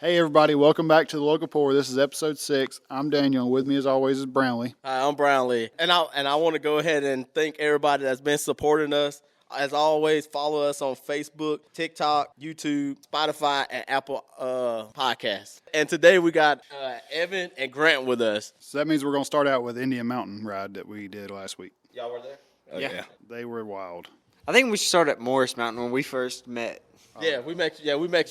Hey everybody, welcome back to the Local Pour. This is episode 6. I'm Daniel, and with me as always is Brownlee. Hi, I'm Brownlee. And I want to go ahead and thank everybody that's been supporting us. As always, follow us on Facebook, TikTok, YouTube, Spotify, and Apple Podcasts. And today we got Evan and Grant with us. So that means we're going to start out with Indian Mountain Ride that we did last week. Y'all were there? Oh, yeah. They were wild. I think we should start at Morris Mountain when we first met. Yeah, we met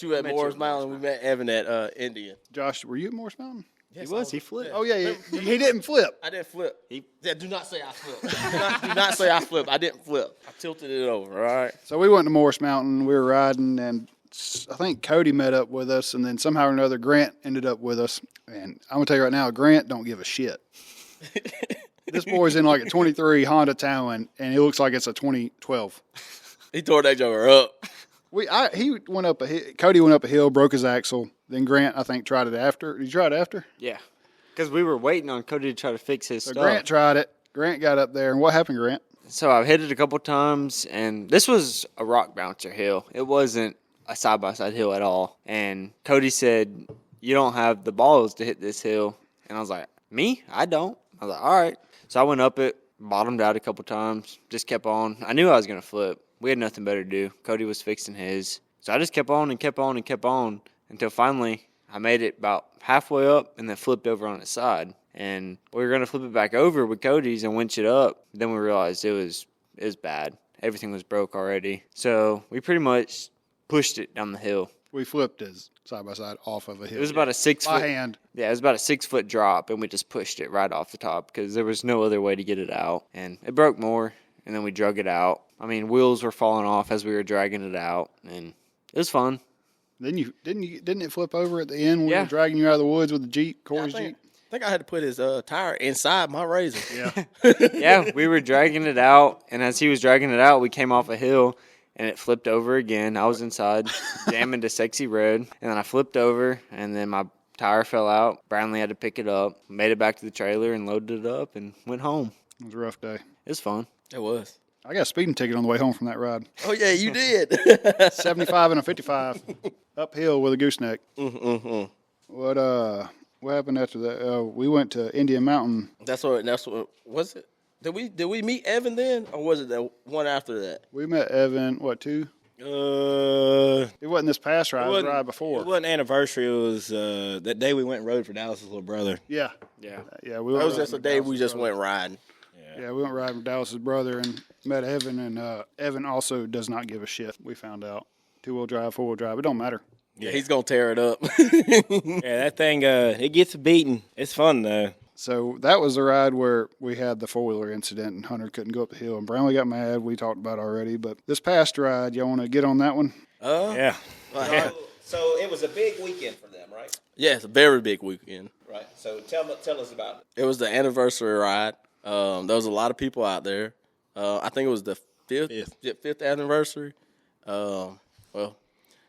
you at Morris Mountain. We met Evan at Indian. Josh, were you at Morris Mountain? Yes, He was. He flipped. Oh, yeah. He didn't flip. I didn't flip. Do not say I flipped. do not say I flipped. I didn't flip. I tilted it over, all right? So we went to Morris Mountain. We were riding, and I think Cody met up with us, and then somehow or another Grant ended up with us. And I'm going to tell you right now, Grant don't give a shit. This boy's in like a 23 Honda Talon, and he looks like it's a 2012. He tore that joker up. Cody went up a hill, broke his axle. Then Grant, I think, tried it after. Did you try it after? Yeah. Because we were waiting on Cody to try to fix his So stuff. Grant tried it. Grant got up there, and what happened, Grant? So I've hit it a couple times, and this was a rock bouncer hill. It wasn't a side-by-side hill at all. And Cody said, you don't have the balls to hit this hill. And I was like, me? I don't. I was like, all right. So I went up it, bottomed out a couple times, just kept on. I knew I was going to flip. We had nothing better to do. Cody was fixing his. So I just kept on and kept on and kept on until finally I made it about halfway up and then flipped over on its side. And we were going to flip it back over with Cody's and winch it up. Then we realized it was bad. Everything was broke already. So we pretty much pushed it down the hill. We flipped his side-by-side off of a hill. It was about a 6 foot. By hand. Yeah, it was about a 6 foot drop, and we just pushed it right off the top because there was no other way to get it out. And it broke more, and then we drug it out. I mean, wheels were falling off as we were dragging it out, and it was fun. Didn't it flip over at the end when we Yeah. were dragging you out of the woods with the Jeep, Corey's Jeep? I think I had to put his tire inside my Razor. Yeah. Yeah, we were dragging it out, and as he was dragging it out, we came off a hill, and it flipped over again. I was inside, jamming to Sexy Red, and then I flipped over, and then my tire fell out. Brownlee had to pick it up, made it back to the trailer, and loaded it up, and went home. It was a rough day. It was fun. It was. I got a speeding ticket on the way home from that ride. Oh, yeah, you did. 75 and a 55. Uphill with a gooseneck. Mm-hmm. What happened after that? We went to Indian Mountain. That's what was it? Did we meet Evan then, or was it the one after that? We met Evan, two? It wasn't this past ride, it was the ride before. It wasn't anniversary. It was that day we went and rode for Dallas's little brother. Yeah. Yeah. Yeah, we That went was just a riding day with we Dallas's just brother. went riding. Yeah, we went riding with Dallas's brother and met Evan, and Evan also does not give a shit, we found out. 2-wheel drive, 4-wheel drive, it don't matter. Yeah, he's gonna tear it up. Yeah, that thing it gets a beating. It's fun though. So that was the ride where we had the 4-wheeler incident and Hunter couldn't go up the hill, and Brownlee got mad. We talked about it already, but this past ride, y'all want to get on that one? Yeah. So it was a big weekend for them, right? Yeah, it's a very big weekend. Right. So tell us about it. It was the anniversary ride. There was a lot of people out there. I think it was the fifth anniversary. Well,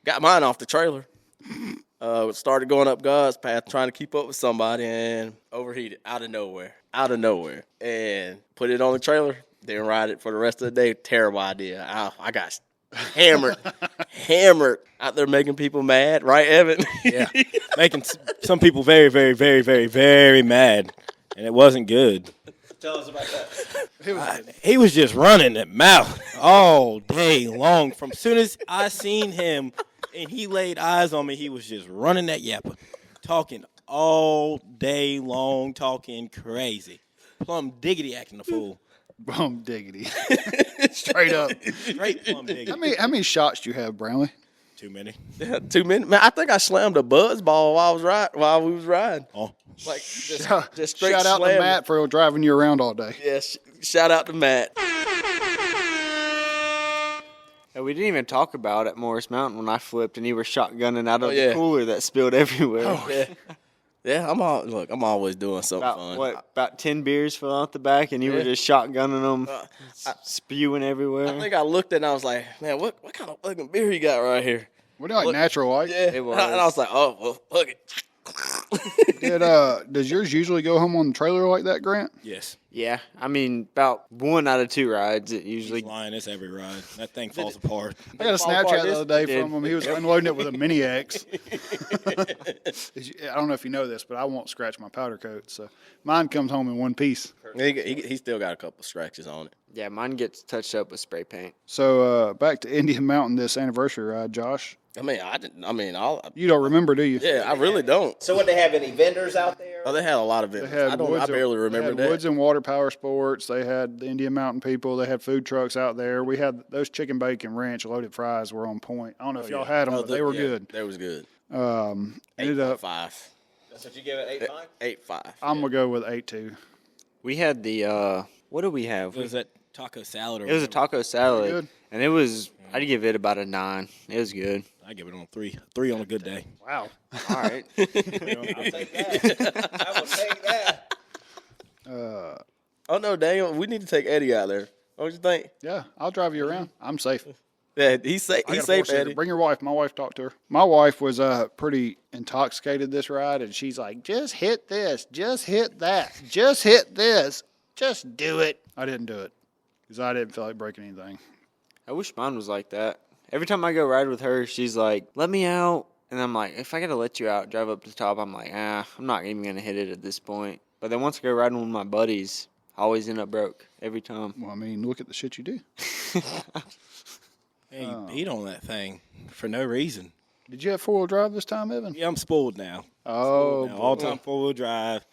got mine off the trailer. Started going up God's path, trying to keep up with somebody, and overheated out of nowhere, and put it on the trailer. Then ride it for the rest of the day. Terrible idea. I got hammered out there making people mad, right, Evan? Yeah. Making some people very, very, very, very, very mad, and it wasn't good. Tell us about that. He was just running that mouth all day long. From soon as I seen him and he laid eyes on me, he was just running that yapper, talking all day long, talking crazy. Plum diggity acting a fool. Bum diggity. Straight up. Straight plum diggity. How many shots do you have, Brownlee? Too many. Yeah, 2 minutes. Man, I think I slammed a buzz ball while we was riding. Oh. Like just straight Shout out to slamming. Matt for driving you around all day. Yeah, shout out to Matt. And we didn't even talk about at Morris Mountain when I flipped and you were shotgunning out of yeah. the cooler that spilled everywhere. Yeah, I'm always doing something fun. About 10 beers fell out the back and you were just shotgunning them, spewing everywhere. I think I looked at it and I was like, man, what kind of fucking beer you got right here? What do you like, natural light? Yeah, It was. And I was like, oh, well, look it. Does yours usually go home on the trailer like that, Grant? Yes. Yeah, I mean, about 1 out of 2 rides, it usually. He's lying. It's every ride. That thing falls apart. I got a fall apart Snapchat the other day from him. He was unloading it with a Mini X. I don't know if you know this, but I won't scratch my powder coat, so mine comes home in one piece. He still got a couple scratches on it. Yeah, mine gets touched up with spray paint. So back to Indian Mountain, this anniversary ride, Josh. You don't remember, do you? Yeah, I really don't. So would they have any vendors out there? Oh, they had a lot of vendors. I barely remember that. Woods and Water Power Sports. They had the Indian Mountain people. They had food trucks out there. We had those chicken bacon ranch loaded fries were on point. I don't know if y'all had them, but they were good. They was good. Ended up 5. That's what you give it, 8.5? 8.5. I'm gonna go with 8.2. We had the what do we have? Was that taco salad? Or It was a taco salad, Good. and it was. I'd give it about a 9. It was good. I give it on 3. 3 on a good day. Wow. All right. I'll take that. I will take that. Oh no, Daniel, we need to take Eddie out there. What you think? Yeah, I'll drive you around. I'm safe. Yeah, he's safe. I got He's a safe, four-seater. Eddie. Bring your wife. My wife talked to her. My wife was pretty intoxicated this ride, and she's like, "Just hit this. Just hit that. Just hit this. Just do it." I didn't do it because I didn't feel like breaking anything. I wish mine was like that. Every time I go ride with her, she's like, "Let me out," and I'm like, "If I gotta let you out, drive up to the top," I'm like, I'm not even gonna hit it at this point. But then once I go riding with my buddies, I always end up broke every time. Well, I mean, look at the shit you do. Hey, you beat on that thing for no reason. Did you have four-wheel drive this time, Evan? Yeah, I'm spoiled now. Oh, All time 4-wheel drive.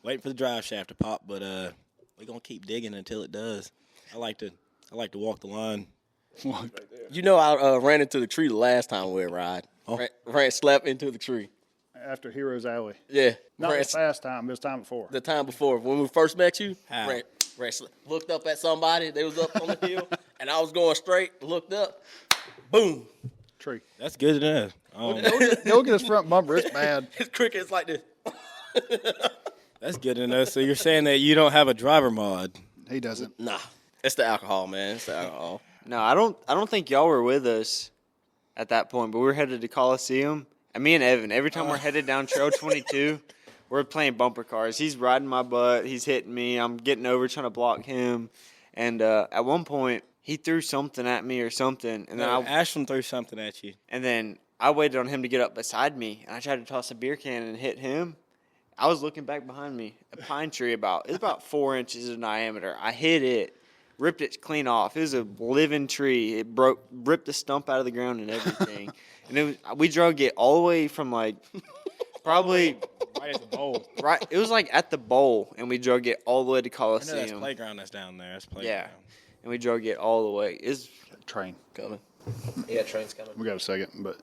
Waiting for the drive shaft to pop, but we're gonna keep digging until it does. I like to walk the line. You know, I ran into the tree the last time we were ride. Ran slapped into the tree. after Heroes Alley. Yeah. Not the fast time, but it was time before. The time before. When we first met you, How? looked up at somebody. They was up on the hill, and I was going straight, looked up, boom. Tree. That's good enough. Go get his front bumper. It's bad. His cricket's like this. That's good enough. So you're saying that you don't have a driver mod? He doesn't. Nah. It's the alcohol, man. It's the alcohol. No, I don't think y'all were with us at that point, but we were headed to Coliseum. And me and Evan, every time we're headed down Trail 22, we're playing bumper cars. He's riding my butt. He's hitting me. I'm getting over trying to block him. And at one point, he threw something at me or something. And then Ashland threw something at you. And then I waited on him to get up beside me, and I tried to toss a beer can and hit him. I was looking back behind me. A pine tree it's about 4 inches in diameter. I hit it, ripped it clean off. It was a living tree. It ripped the stump out of the ground and everything. And we drug it all the way from probably Right at the bowl. right. It was at the bowl, and we drug it all the way to I know Coliseum. that's playground that's down there. That's playground. Yeah, and we drug it all the way. It's Train coming. Yeah, train's coming. We got a second, but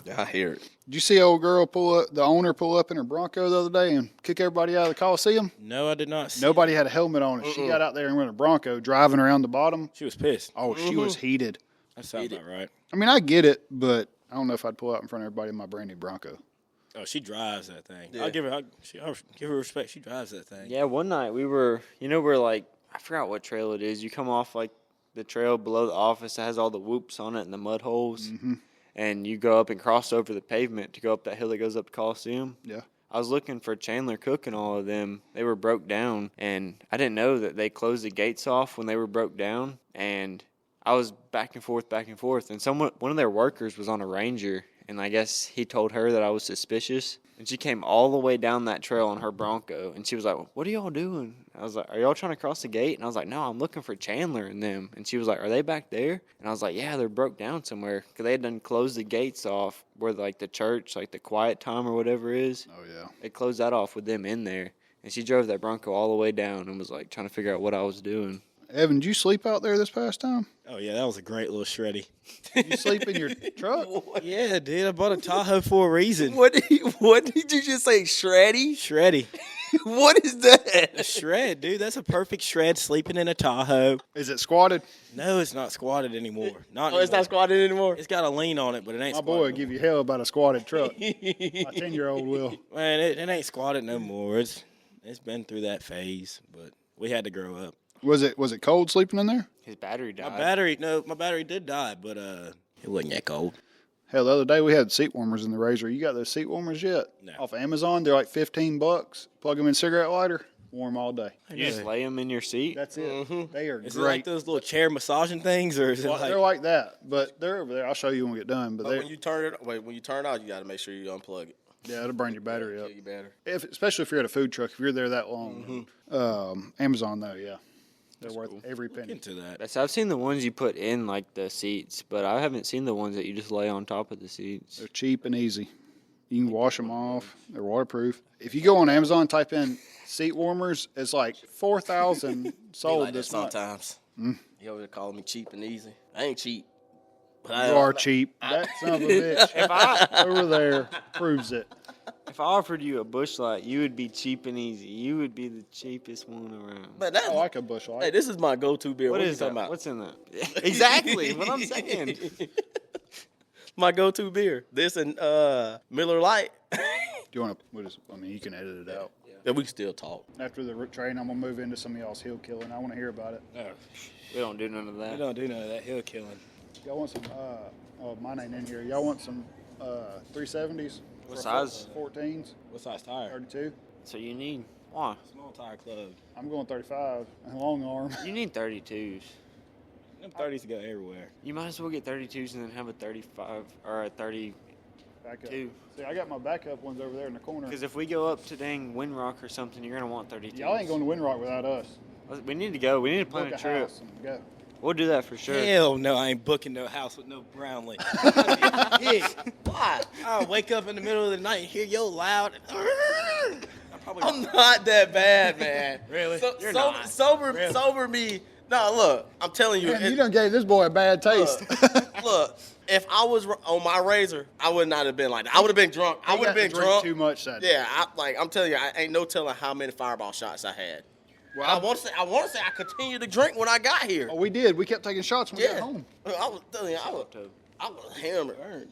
Yeah, I hear it. did you see old girl the owner pull up in her Bronco the other day and kick everybody out of the Coliseum? No, I did not see Nobody had a helmet on it. She got out there and went a Bronco driving around the bottom. She was pissed. Oh, she was heated. That sounds about right. I mean, I get it, but I don't know if I'd pull out in front of everybody in my brand new Bronco. Oh, she drives that thing. Yeah. I'll give her respect. She drives that thing. Yeah, one night we're I forgot what trail it is. You come off the trail below the office that has all the whoops on it and the mud holes. Mm-hmm. And you go up and cross over the pavement to go up that hill that goes up to Coliseum. Yeah. I was looking for Chandler Cook and all of them. They were broke down, and I didn't know that they closed the gates off when they were broke down. And I was back and forth, and one of their workers was on a Ranger, and I guess he told her that I was suspicious. And she came all the way down that trail on her Bronco, and she was like, "What are y'all doing?" I was like, "Are y'all trying to cross the gate?" And I was like, "No, I'm looking for Chandler and them." And she was like, "Are they back there?" And I was like, "Yeah, they're broke down somewhere," because they had done closed the gates off where the church, the quiet time or whatever is. Oh, yeah. They closed that off with them in there. And she drove that Bronco all the way down and was trying to figure out what I was doing. Evan, did you sleep out there this past time? Oh, yeah, that was a great little shreddy. You sleep in your truck? Yeah, dude, I bought a Tahoe for a reason. What did you just say, shreddy? Shreddy. What is that? A shred, dude. That's a perfect shred sleeping in a Tahoe. Is it squatted? No, it's not squatted anymore. Oh, it's not squatted anymore? It's got a lean on it, but it ain't My squatted. boy will give you hell about a squatted truck. My 10-year-old will. Man, it ain't squatted no more. It's been through that phase, but we had to grow up. Was it cold sleeping in there? His battery died. My battery did die, but it wasn't that cold. Hell, the other day we had seat warmers in the Razor. You got those seat warmers yet? No. Off of Amazon, they're like $15. Plug them in cigarette lighter, warm all day. You just lay them in your seat. That's it. They are Is it great. like those little chair massaging things, or is it Well, like? they're like that, but they're over there. I'll show you when we get done. But But they, when you turn it out, you got to make sure you unplug it. yeah, it'll burn your battery up. Kill your battery. Especially if you're at a food truck, if you're there that long. Amazon though, yeah, they're worth every penny. Into that. So I've seen the ones you put in like the seats, but I haven't seen the ones that you just lay on top of the seats. They're cheap and easy. You can wash them off. They're waterproof. If you go on Amazon, type in seat warmers, it's like 4,000 Be sold like that this month. sometimes. You over there calling me cheap and easy. I ain't cheap. But You are cheap. That son of a bitch over there proves it. If I offered you a Busch Light, you would be cheap and easy. You would be the cheapest one around. But that's, I like a Busch hey, Light. this is my go-to beer. What What are you is talking that? about? What's in that? Exactly what I'm saying. My go-to beer. This and Miller Lite. Do you want to? I mean, you can edit it out. Yeah, we can still talk. After the train, I'm gonna move into some of y'all's hill killing. I want to hear about it. No, We don't do none of we that. don't do none of that hill killing. Y'all want some? Oh, mine ain't in here. Y'all want some 370s? What size? 14s, What size tire? 32. So you need why? Small tire club. I'm going 35. Long arm. You need 32s. Them 30s go everywhere. You might as well get 32s and then have a 35 or a 32. Backup. See, I got my backup ones over there in the corner. Because if we go up to dang Windrock or something, you're gonna want 32s. Y'all ain't going to Windrock without us. We need to go. We need to plan Book a a trip. house and go. We'll do that for sure. Hell no, I ain't booking no house with no Brownlee. Why? I'll wake up in the middle of the night and hear yo loud. I'm not that bad, man. Really? You're not. Sober me. No, look, I'm telling you. Man, you done gave this boy a bad taste. Look, if I was on my razor, I would not have been like that. I would have been drunk. I He would have got been to drink drunk. too much that day. Yeah, I'm telling you, I ain't no telling how many fireball shots I had. Well, I want to say I continued to drink when I got here. Oh, we did. We kept taking shots when we got home. I was telling you, I was hammered.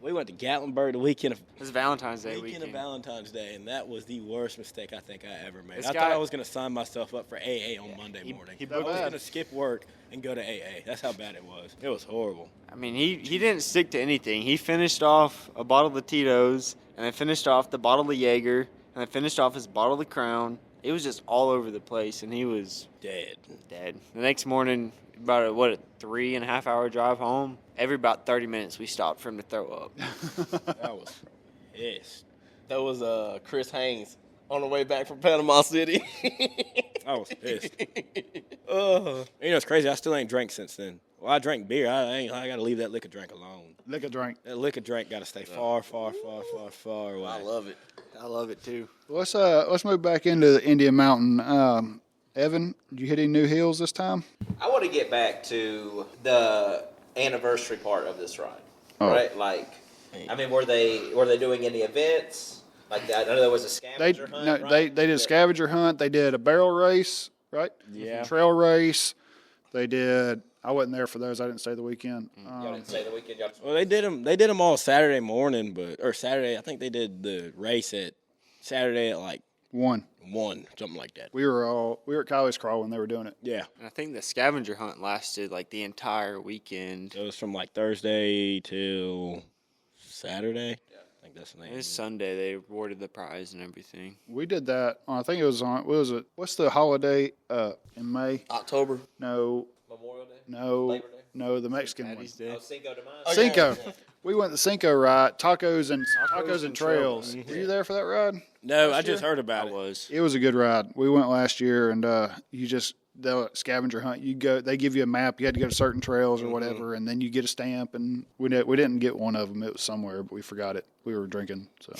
We went to Gatlinburg the weekend of It's Valentine's Day weekend of weekend. Valentine's Day, and that was the worst mistake I think I ever made. This I guy- thought I was going to sign myself up for AA on Monday morning. he I was booked- going to skip work and go to AA. That's how bad it was. It was horrible. I mean, he didn't stick to anything. He finished off a bottle of Tito's, and then finished off the bottle of Jaeger, and then finished off his bottle of Crown. It was just all over the place, and he was Dead. dead. The next morning, about a 3.5 hour drive home. Every about 30 minutes, we stopped for him to throw up. I was pissed. That was Chris Haynes on the way back from Panama City. I was pissed. You know, it's crazy. I still ain't drank since then. Well, I drank beer. I got to leave that liquor drink alone. Lick a drink. That liquor drink got to stay far, far, far, far, far away. I love it. I love it too. Let's move back into the Indian Mountain. Evan, did you hit any new hills this time? I want to get back to the anniversary part of this ride, right? Like, I mean, were they doing any events? Like that? I know there was a scavenger hunt. They right? did a scavenger hunt. They did a barrel race, right? Yeah. Trail race. They did. I wasn't there for those. I didn't stay the weekend. Y'all didn't say the weekend. Y'all just, Well, they did them all Saturday morning, or Saturday. I think they did the race at Saturday at like One. 1, something like that. We were at Kylie's Crawl when they were doing it. Yeah. And I think the scavenger hunt lasted like the entire weekend. It was from like Thursday till Saturday. Yeah. I think that's the name. It was Sunday. They awarded the prize and everything. We did that. I think it was on. What was it? What's the holiday in May? October. No, Memorial Day, no, Labor Day, no. The Mexican one. Patty's Day. Cinco de Mayo. Cinco. We went the Cinco ride. Tacos and and trails. trails. Were you there for that ride? No, I just heard about I it. was. It was a good ride. We went last year, and the scavenger hunt. You go. They give you a map. You had to go to certain trails or whatever, and then you get a stamp. And we didn't get one of them. It was somewhere, but we forgot it. We were drinking. So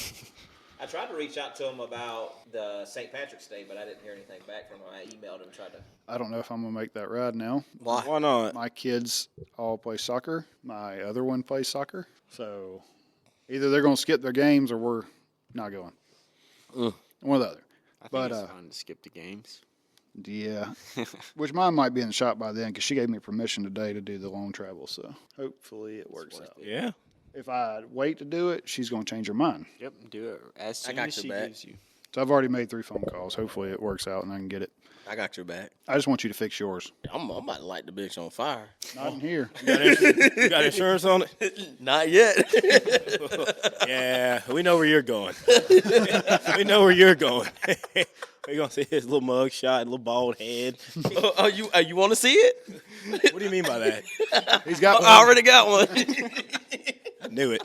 I tried to reach out to him about the St. Patrick's Day, but I didn't hear anything back from him. I emailed him, tried to. I don't know if I'm gonna make that ride now. Why? Why not? My kids all play soccer. My other one plays soccer. So either they're gonna skip their games or we're not going. One or the other. I think But, it's fun to skip the games. Yeah. Which mine might be in the shop by then because she gave me permission today to do the long travel. So hopefully it works out. Yeah. If I wait to do it, she's going to change her mind. Yep, do it as soon got as your she back. gives you. So I've already made 3 phone calls. Hopefully it works out and I can get it. I got your back. I just want you to fix yours. I'm about to light the bitch on fire. Not in here. You got insurance on it? Not yet. Yeah, we know where you're going. We know where you're going. We're going to see his little mug shot, little bald head. You want to see it? What do you mean by that? He's got one. I already got one. I knew it.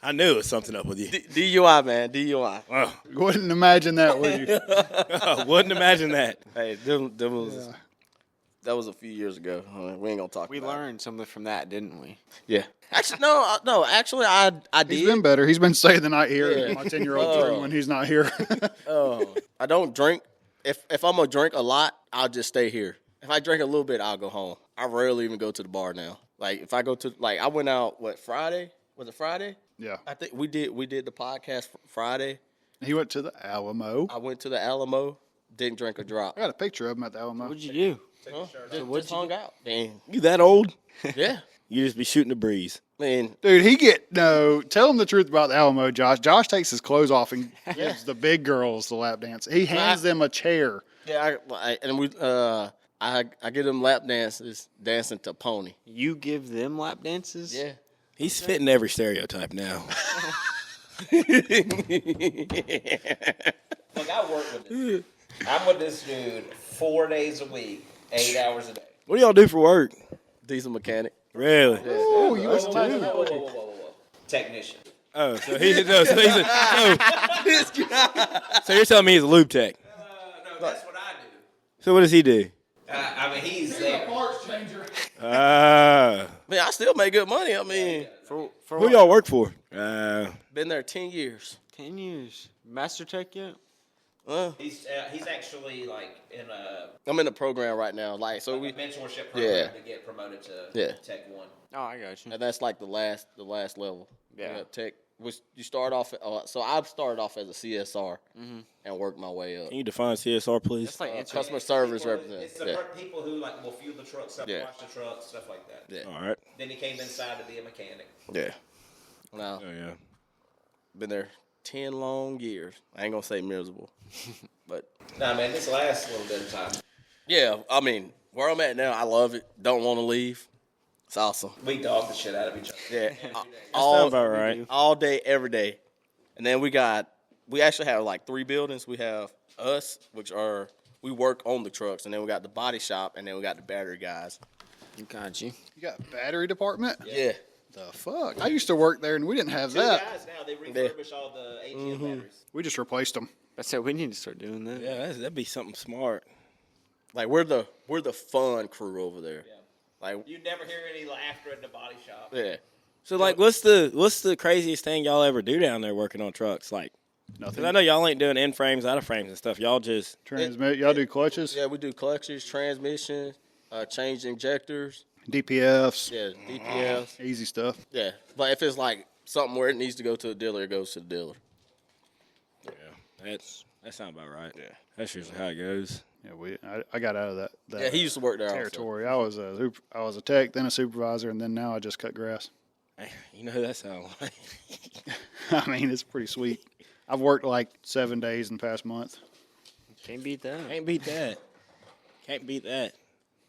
I knew it was something up with you. DUI, man. DUI. Oh, Wouldn't imagine that, would you? I wouldn't imagine that. Hey, that was a few years ago. We ain't gonna talk. We about learned something from that, didn't we? It. Yeah. Actually, no. Actually, I did. He's been better. He's been staying the night here Yeah. in my 10-year-old room when he's not here. I don't drink. If I'm gonna drink a lot, I'll just stay here. If I drink a little bit, I'll go home. I rarely even go to the bar now. Like if I go to I went out Friday? Was it Friday? Yeah. I think we did the podcast Friday. He went to the Alamo. I went to the Alamo, didn't drink a drop. I got a picture of him at the Alamo. What'd you do? Huh? Just hung out. Man. You that old? Yeah. You just be shooting the breeze. Man, Dude, tell him the truth about the Alamo, Josh. Josh takes his clothes off and gives the big girls the lap dance. He hands them a chair. yeah, I get them lap dances dancing to Pony. You give them lap dances? Yeah. He's fitting every stereotype now. Look, I work with this dude. I'm with this dude 4 days a week, 8 hours a day. What do y'all do for work? Diesel mechanic. Really? Oh, you was too. Whoa. Technician. Oh, so he's so you're telling me he's a lube tech. No, that's what I do. So what does he do? I mean, he's there. Ah. Man, I still make good money. I mean, For Who what? y'all work for? been there 10 years. 10 years. Master Tech yet? He's actually like in a I'm in a program right now. So we mentorship program to get promoted to Tech 1. Oh, I got you. and that's like the last level. Yeah. Tech. You start off. So I've started off as a CSR and worked my way up. Can you define CSR, please? That's like answering. Customer service It's representative. the Yeah. people who will fuel the trucks up, Yeah. wash the trucks, stuff like that. Yeah. All right. Then he came inside to be a mechanic. Yeah. Now, Oh, yeah. been there 10 long years. I ain't gonna say miserable, but Nah, man, this lasts a little bit of time. yeah. I mean, where I'm at now, I love it. Don't want to leave. It's awesome. We dog the shit out of each other. Yeah. Sounds all about right. all day, every day. And then we actually have like 3 buildings. We have us, we work on the trucks, and then we got the body shop, and then we got the battery guys. Got you. You got a battery department? Yeah. The fuck? I used to work there and we didn't have 2 that. guys now, they refurbish all the ATM batteries. We just replaced them. I said we need to start doing that. Yeah, that'd be something smart. Like we're the fun crew over there. Yeah. Like You never hear any laughter in the body shop. yeah. So, like, what's the craziest thing y'all ever do down there working on trucks? Like, Nothing. because I know y'all ain't doing in frames, out of frames, and stuff. Y'all just Transmit. Y'all do clutches? Yeah, we do clutches, transmission, change injectors. DPFs. Yeah, DPFs. Easy stuff. Yeah, but if it's like something where it needs to go to the dealer, it goes to the dealer. that sounds about right. Yeah, that's usually how it goes. Yeah, I got out of that Yeah, he used to work there territory. I was a tech, then a supervisor, and then now I just cut grass. Hey, you know who that sounds like? I mean, it's pretty sweet. I've worked like 7 days in the past month. Can't beat that. Can't beat that. Can't beat that.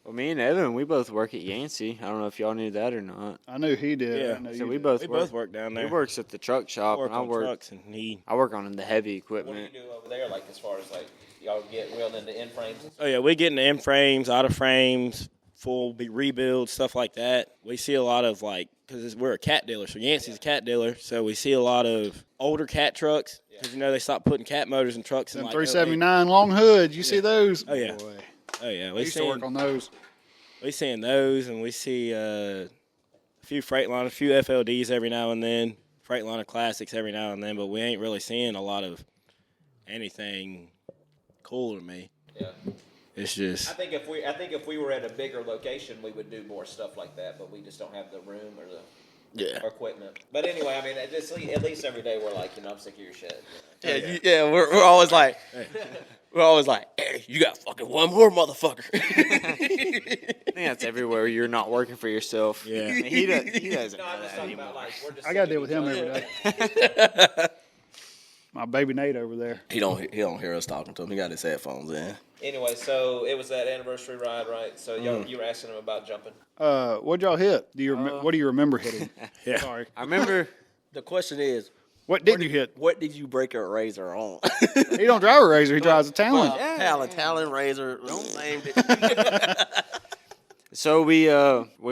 Well, me and Evan, we both work at Yancey. I don't know if y'all knew that or not. I knew he did. Yeah. I know So you we did. both We work. both work down there. He works at the truck shop, work and I on work. trucks, and he. I work on the heavy What do you equipment. do over there, like as far as like y'all get wheeled into end frames? Oh yeah, we get into in frames, out of frames, full rebuild, stuff like that. We see a lot of because we're a cat dealer, so Yancey's a cat dealer, so we see a lot of older cat trucks because they stopped putting cat motors in trucks. Them in 379 long hood. You see those? Oh, yeah. Boy. Oh yeah, I we used to work on those. We seeing those, and we see a few Freightliner, a few FLDs every now and then, Freightliner Classics every now and then, but we ain't really seeing a lot of anything cool to me. Yeah. It's just I think if we were at a bigger location, we would do more stuff like that, but we just don't have the room or the equipment. But anyway, I mean, at least every day we're like, I'm sick of your shit. We're always like, hey, you got fucking one more motherfucker. I think that's everywhere. You're not working for yourself. Yeah. I mean, he doesn't No, know I'm just that talking anymore. about like we're just. I got to sick deal of with him each every other. day. My baby Nate over there. He don't hear us talking to him. He got his headphones in. Anyway, so it was that anniversary ride, right? So you were asking him about jumping. What'd y'all hit? What do you remember hitting? Yeah. Sorry. I remember. The question is, What did you hit? what did you break your razor on? He don't drive a Razor. He drives a Talon. Talon razor. Named it. So we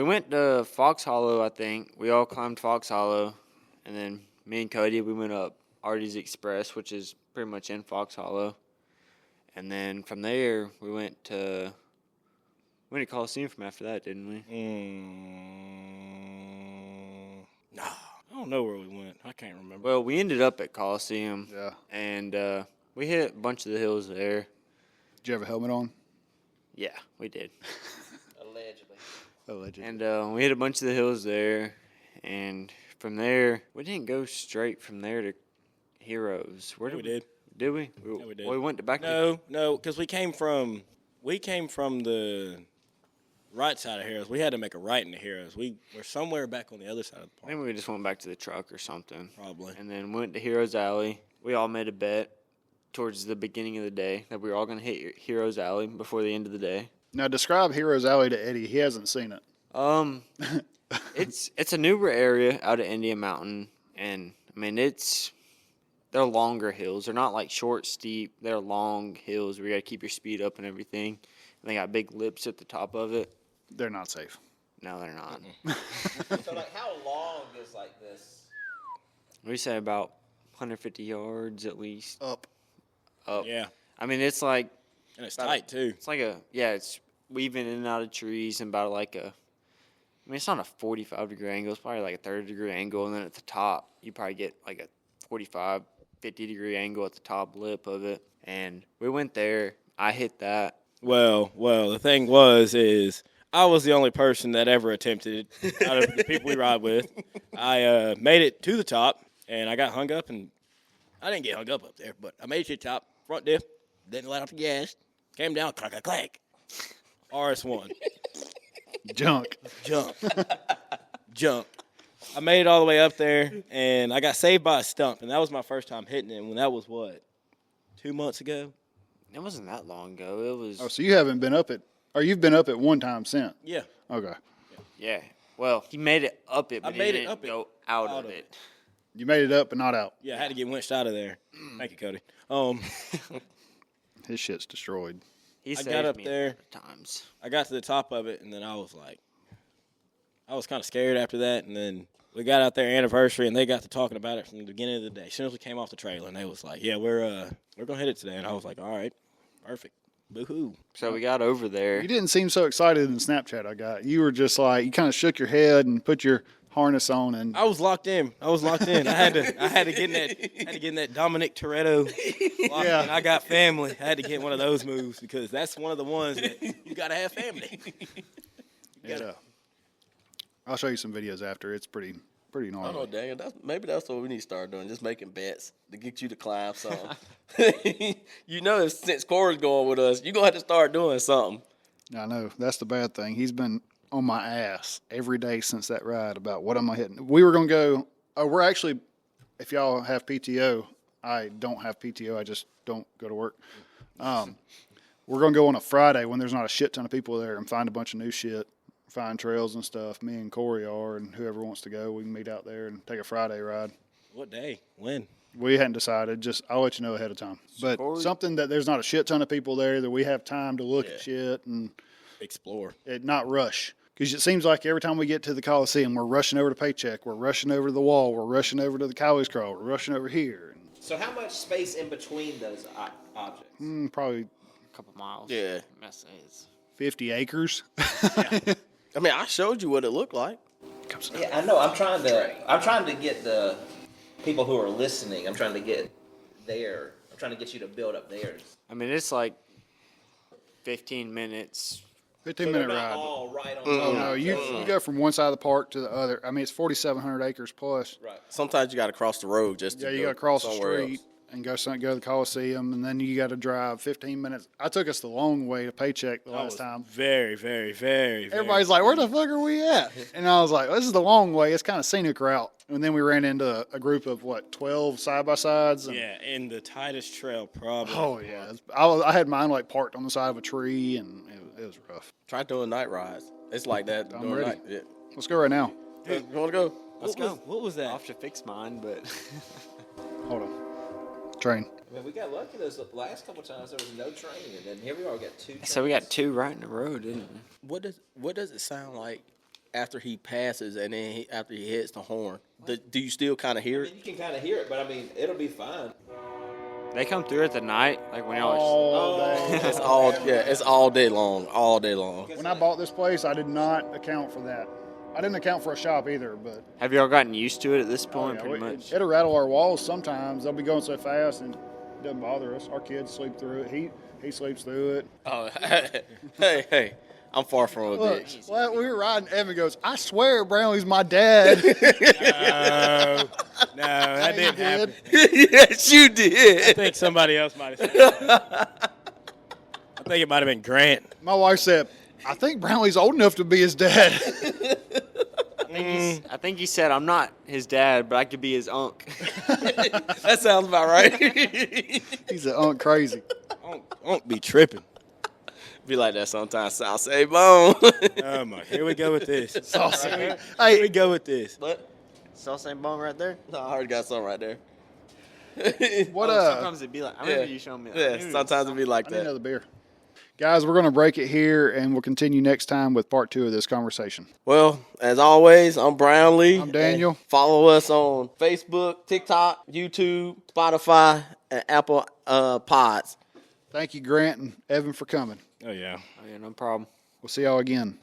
went to Fox Hollow, I think. We all climbed Fox Hollow, and then me and Cody, we went up Artie's Express, which is pretty much in Fox Hollow. And then from there, we went to Coliseum from after that, didn't we? No, I don't know where we went. I can't remember. Well, we ended up at Coliseum. Yeah. And we hit a bunch of the hills there. Did you have a helmet on? Yeah, we did. Allegedly. And we hit a bunch of the hills there. And from there, we didn't go straight from there to Heroes. Where We did. Did we? Yeah, we did. Well, we went back to No, because we came from the right side of Heroes. We had to make a right into Heroes. We were somewhere back on the other side of the park. Maybe we just went back to the truck or something. Probably. And then went to Heroes Alley. We all made a bet towards the beginning of the day that we were all going to hit Heroes Alley before the end of the day. Now describe Heroes Alley to Eddie. He hasn't seen it. It's a newer area out of Indian Mountain, and I mean they're longer hills. They're not like short, steep. They're long hills where you got to keep your speed up and everything. And they got big lips at the top of it. They're not safe. No, they're not. So like, how long is like this? We say about 150 yards at least. Up. Yeah. I mean, it's like And it's tight, too. it's weaving in and out of trees and about like it's not a 45-degree angle. It's probably like a 30-degree angle. And then at the top, you probably get like a 45, 50-degree angle at the top lip of it. And we went there. I hit that. Well, the thing is I was the only person that ever attempted it out of the people we ride with. I made it to the top, and I got hung up, and I didn't get hung up there, but I made it to the top, front diff, didn't let off the gas, came down, clack, clack, RS1. Junk. Jump. I made it all the way up there, and I got saved by a stump, and that was my first time hitting it. When that was, 2 months ago? It wasn't that long ago. It was. Oh, so you haven't been up it, or you've been up it one time since? Yeah. Okay. Yeah. Well, he made it up it, but I made he it didn't up it. go out of it. You made it up, but not out. Yeah, I had to get winched out of there. Thank you, Cody. His shit's destroyed. He I saved got up me there. a couple times. I got to the top of it, and then I was kind of scared after that. And then we got out there anniversary, and they got to talking about it from the beginning of the day. As soon as we came off the trailer, and they was like, "Yeah, we're gonna hit it today." And I was like, "All right, perfect, boo-hoo." So we got over there. You didn't seem so excited in Snapchat I got. You were just like, you kind of shook your head and put your harness on, and I was locked in. I had to get in that Dominic Toretto. Yeah. And I got family. I had to get one of those moves because that's one of the ones that you gotta have family. yeah. I'll show you some videos after. It's pretty I don't know, gnarly. Daniel. Maybe that's what we need to start doing. Just making bets to get you to climb something. Since Corey's going with us, you're going to have to start doing something. I know. That's the bad thing. He's been on my ass every day since that ride about what am I hitting. We were going to go. We're actually, if y'all have PTO, I don't have PTO. I just don't go to work. We're going to go on a Friday when there's not a shit ton of people there and find a bunch of new shit. Find trails and stuff. Me and Corey are, and whoever wants to go, we can meet out there and take a Friday ride. What day? When? We hadn't decided. Just I'll let you know ahead of time. But something that there's not a shit ton of people there, that we have time to look at shit and Explore. not rush. Because it seems like every time we get to the Coliseum, we're rushing over to Paycheck, we're rushing over to the wall, we're rushing over to the Cowley's Crawl, we're rushing over here. So how much space in between those objects? Probably A couple miles. Yeah. Mess is. 50 acres. I mean, I showed you what it looked like. Yeah, I know. I'm trying to get the people who are listening. I'm trying to get you to build up theirs. I mean, it's like 15 minutes. 15-minute They're ride. not all right on. Oh, no, you go from one side of the park to the other. I mean, it's 4,700 acres plus. Right. Sometimes you got to cross the road just to Yeah, you go got to cross the somewhere street. else. and go to the Coliseum, and then you got to drive 15 minutes. I took us the long way to Paycheck the last time. Very, very, very. Everybody's like, where the fuck are we at? And I was like, this is the long way. It's kind of scenic route. And then we ran into a group of, 12 side-by-sides? Yeah, in the tightest trail probably. Oh, yeah. I had mine, parked on the side of a tree, and it was rough. Try doing night rides. It's like that. I'm during ready. night. Yeah. Let's go right now. You want to go? Let's go. What was that? I'll have to fix mine, but Hold on. Train. I mean, we got lucky those last couple times. There was no training, and then here we are. We got 2 trains. so we got 2 right in a row, didn't we? What does it sound like after he passes and then after he hits the horn? Do you still kind of hear it? You can kind of hear it, but I mean, it'll be fine. They come through at the night, like when y'all are. All day. It's all day long, all day long. When I bought this place, I did not account for that. I didn't account for a shop either, but Have y'all gotten used to it at this point, yeah, pretty much? it'll rattle our walls sometimes. They'll be going so fast and it doesn't bother us. Our kids sleep through it. He sleeps through it. Oh, hey, I'm far from a Look, bitch. well, we were riding. Evan goes, I swear Brownlee's my dad. No, that He didn't happen. Yes, you I did. think somebody else might have said that. I think it might have been Grant. My wife said, I think Brownlee's old enough to be his dad. I think he said, I'm not his dad, but I could be his unk. That sounds about right. He's an crazy. Won't be tripping. Be like that sometimes. South say bone. Oh my! Here we go with this. Here Hey, we go with this. What? Saw same bone right there? No, I already got something right there. what Sometimes it'd be like, I remember Yeah. you showing me that. Yeah, sometimes it'd be like I need that. another beer. Guys, we're going to break it here, and we'll continue next time with part 2 of this conversation. Well, as always, I'm Brownlee. I'm Daniel. And follow us on Facebook, TikTok, YouTube, Spotify, and Apple Pods. Thank you, Grant and Evan, for coming. Oh yeah. Oh, yeah, no problem. We'll see y'all again.